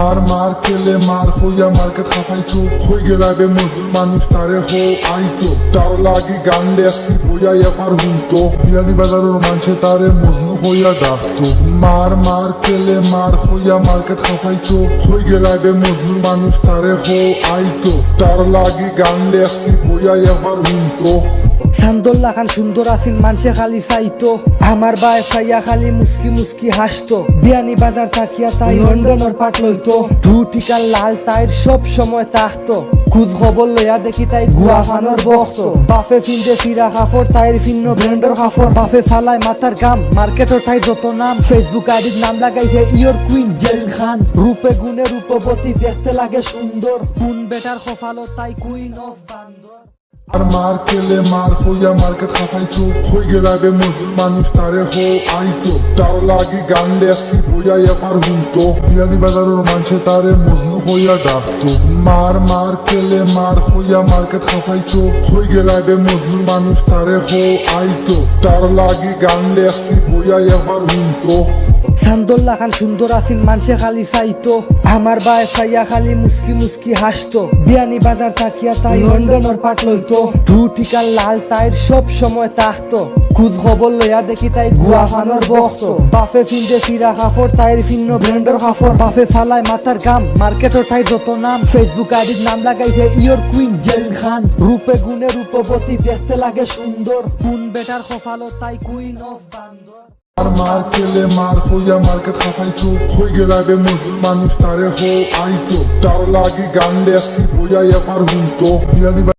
আর মার কেলে মার হইয়া মার্কেট খাফাইতো হই গেলাবে মজুর মানুষ তারে হো আইতো তার লাগি গান লেখছি বইয়া এবার হুনতো বিরানি বাজারের মানুষে তারে মজনু হইয়া ডাকতো মার মার কেলে মার হইয়া মার্কেট খাফাইতো হই গেলাবে মজুর মানুষ তারে হো আইতো তার লাগি গান লেখছি বইয়া এবার হুনতো সান্দোল্লা খান সুন্দর আছিল মানুষে খালি চাইতো আমার বায়ে চাইয়া খালি মুস্কি মুস্কি হাসতো বিয়ানি বাজার থাকিয়া তাই লন্ডনের পাট লইতো ধু টিকার লাল তাইর সব সময় তাকতো খুঁজ খবর লইয়া দেখি তাই গুয়া ফানোর বক্ত বাফে ফিন্দে ফিরা কাপড় তাইর ভিন্ন ব্র্যান্ডের কাপড় বাফে ফালায় মাথার গাম মার্কেটর তাই যত নাম ফেসবুক আইডির নাম লাগাইছে ইয়র কুইন জেরিন খান রূপে গুণে রূপবতী দেখতে লাগে সুন্দর কোন বেটার খফালো তাই কুইন অফ বান্দর আর মার কেলে মার হইয়া মার্কেট খাফাইতো হই গেলাবে মজুর মানুষ তারে হো আইতো তার লাগি গান লেখছি বইয়া এবার হুনতো বিরানি বাজারের মানুষে তারে মজনু হইয়া ডাকতো মার মার কেলে মার হইয়া মার্কেট খাফাইতো হই গেলাবে মজুর মানুষ তারে হো আইতো তার লাগি গান লেখছি বইয়া এবার হুনতো সান্দোল্লা খান সুন্দর আছিল মানুষে খালি চাইতো আমার বায়ে চাইয়া খালি মুস্কি মুস্কি হাসতো বিয়ানি বাজার থাকিয়া তাই লন্ডনের পাট লইতো ধু টিকার লাল তাইর সব সময় তাকতো খুঁজ খবর লইয়া দেখি তাই গুয়া ফানোর বক্ত বাফে ফিন্দে ফিরা কাপড় তাইর ভিন্ন ব্র্যান্ডের কাপড় বাফে ফালায় মাথার গাম মার্কেটর তাই যত নাম ফেসবুক আইডির নাম লাগাইছে ইয়র কুইন জেরিন খান রূপে গুণে রূপবতী দেখতে লাগে সুন্দর কোন বেটার খফালো তাই কুইন অফ বান্দর আর মার কেলে মার হইয়া মার্কেট খাফাইতো হই গেলাবে মজুর মানুষ তারে হো আইতো তার লাগি গান লেখছি বইয়া এবার হুনতো বিরানি